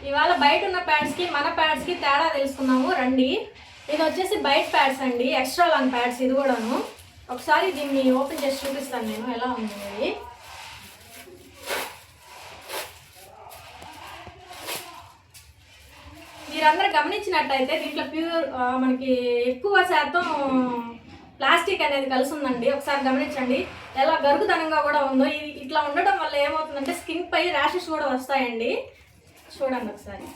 ఇవాళ బయట ఉన్న ప్యాడ్స్కి మన ప్యాడ్స్కి తేడా తెలుసుకున్నాము రండి. ఇది వచ్చేసి బయట ప్యాడ్స్ అండి, ఎక్స్ట్రా లాంగ్ ప్యాడ్స్. ఇది కూడాను ఒకసారి దీన్ని ఓపెన్ చేసి చూపిస్తాను నేను ఎలా ఉంది ఇది. మీరందరూ గమనించినట్టయితే దీంట్లో ప్యూర్ మనకి ఎక్కువ శాతం ప్లాస్టిక్ అనేది కలిసి ఉందండి. ఒకసారి గమనించండి ఎలా గరుగుదనంగా కూడా ఉందో. ఇది ఇట్లా ఉండడం వల్ల ఏమవుతుందంటే స్కిన్ పై ర్యాషెస్ కూడా వస్తాయండి. చూడండి ఒకసారి.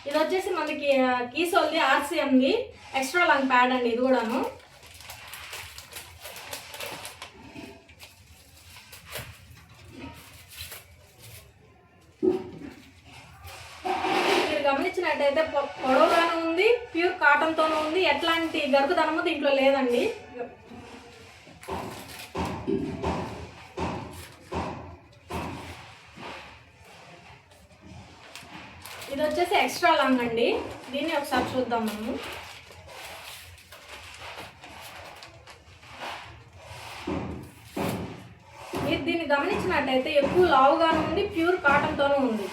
ఇది వచ్చేసి మనకి కీసోల్ది ఆర్సిఎంది ఎక్స్ట్రా లాంగ్ ప్యాడ్ అండి. ఇది కూడాను మీరు గమనించినట్టయితే పొడవుగాను ఉంది, ప్యూర్ కాటన్తోనూ ఉంది. ఎట్లాంటి గరుగుదనము దీంట్లో లేదండి. ఇది వచ్చేసి ఎక్స్ట్రా లాంగ్ అండి. దీన్ని ఒకసారి చూద్దాం మనము. మీరు దీన్ని గమనించినట్టయితే ఎక్కువ లావుగాను ఉంది, ప్యూర్ కాటన్తోనూ ఉంది.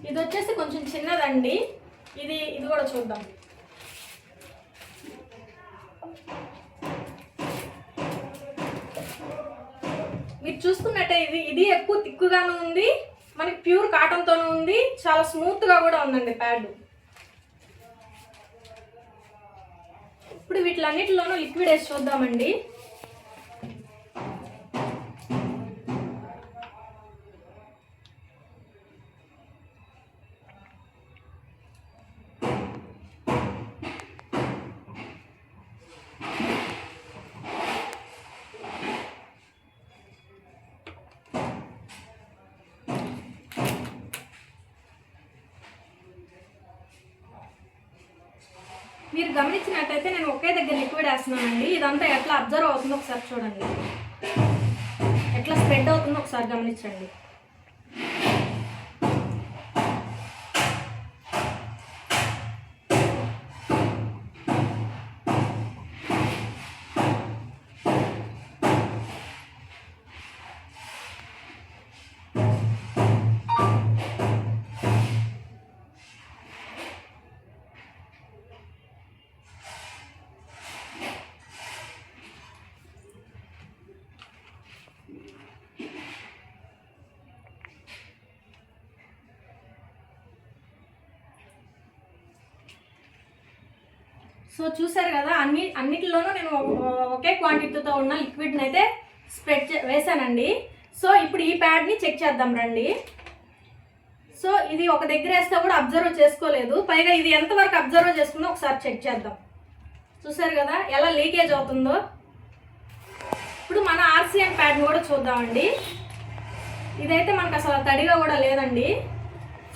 ఇది వచ్చేసి కొంచెం చిన్నదండి. ఇది కూడా చూద్దాం. మీరు చూసుకున్నట్టే ఇది ఎక్కువ తిక్కుగాను ఉంది, మనకి ప్యూర్ కాటన్తోనూ ఉంది. చాలా స్మూత్గా కూడా ఉందండి ప్యాడ్. ఇప్పుడు వీటిలన్నిటిలోనూ లిక్విడ్ వేసి చూద్దామండి. మీరు గమనించినట్టయితే నేను ఒకే దగ్గర లిక్విడ్ వేస్తున్నానండి. ఇదంతా ఎట్లా అబ్జర్వ్ అవుతుందో ఒకసారి చూడండి, ఎట్లా స్ప్రెడ్ అవుతుందో ఒకసారి గమనించండి. సో చూసారు కదా, అన్నిటిలోనూ నేను ఒకే క్వాంటిటీతో ఉన్న లిక్విడ్ని అయితే స్ప్రెడ్ వేసానండి. సో ఇప్పుడు ఈ ప్యాడ్ని చెక్ చేద్దాం రండి. సో ఇది ఒక దగ్గర వేస్తే కూడా అబ్జర్వ్ చేసుకోలేదు, పైగా ఇది ఎంతవరకు అబ్జర్వ్ చేసుకుందో ఒకసారి చెక్ చేద్దాం. చూసారు కదా ఎలా లీకేజ్ అవుతుందో. ఇప్పుడు మన ఆర్సిఎం ప్యాడ్ని కూడా చూద్దామండి. ఇదైతే మనకు అసలు తడిగా కూడా లేదండి.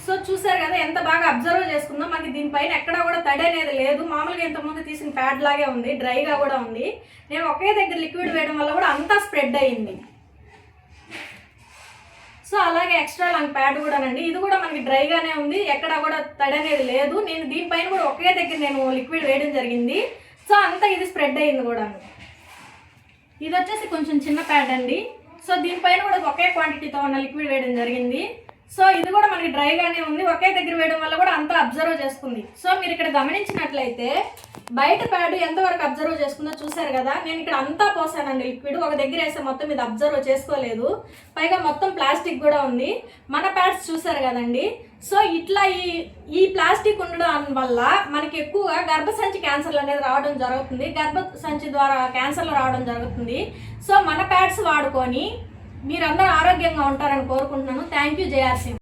సో చూసారు కదా ఎంత బాగా అబ్జర్వ్ చేసుకుందో. మనకి దీనిపైన ఎక్కడా కూడా తడి అనేది లేదు. మామూలుగా ఇంతకుముందు తీసిన ప్యాడ్ లాగే ఉంది, డ్రైగా కూడా ఉంది. నేను ఒకే దగ్గర లిక్విడ్ వేయడం వల్ల కూడా అంతా స్ప్రెడ్ అయ్యింది. సో అలాగే ఎక్స్ట్రా లాంగ్ ప్యాడ్ కూడానండి. ఇది కూడా మనకి డ్రైగానే ఉంది, ఎక్కడా కూడా తడి అనేది లేదు. నేను దీనిపైన కూడా ఒకే దగ్గర నేను లిక్విడ్ వేయడం జరిగింది. సో అంతా ఇది స్ప్రెడ్ అయ్యింది కూడా. ఇది వచ్చేసి కొంచెం చిన్న ప్యాడ్ అండి. సో దీనిపైన కూడా ఒకే క్వాంటిటీతో ఉన్న లిక్విడ్ వేయడం జరిగింది. సో ఇది కూడా మనకి డ్రైగానే ఉంది, ఒకే దగ్గర వేయడం వల్ల కూడా అంతా అబ్జర్వ్ చేసుకుంది. సో మీరు ఇక్కడ గమనించినట్లయితే బయట ప్యాడ్ ఎంతవరకు అబ్జర్వ్ చేసుకుందో చూసారు కదా. నేను ఇక్కడ అంతా పోసానండి లిక్విడ్, ఒక దగ్గర వేస్తే మొత్తం ఇది అబ్జర్వ్ చేసుకోలేదు. పైగా మొత్తం ప్లాస్టిక్ కూడా ఉంది. మన ప్యాడ్స్ చూసారు కదండి. సో ఇట్లా ఈ ప్లాస్టిక్ ఉండడం వల్ల మనకి ఎక్కువగా గర్భసంచి క్యాన్సర్లు అనేది రావడం జరుగుతుంది, గర్భసంచి ద్వారా క్యాన్సర్లు రావడం జరుగుతుంది. సో మన ప్యాడ్స్ వాడుకొని మీరందరూ ఆరోగ్యంగా ఉంటారని కోరుకుంటున్నాను. Thank you జయాసి.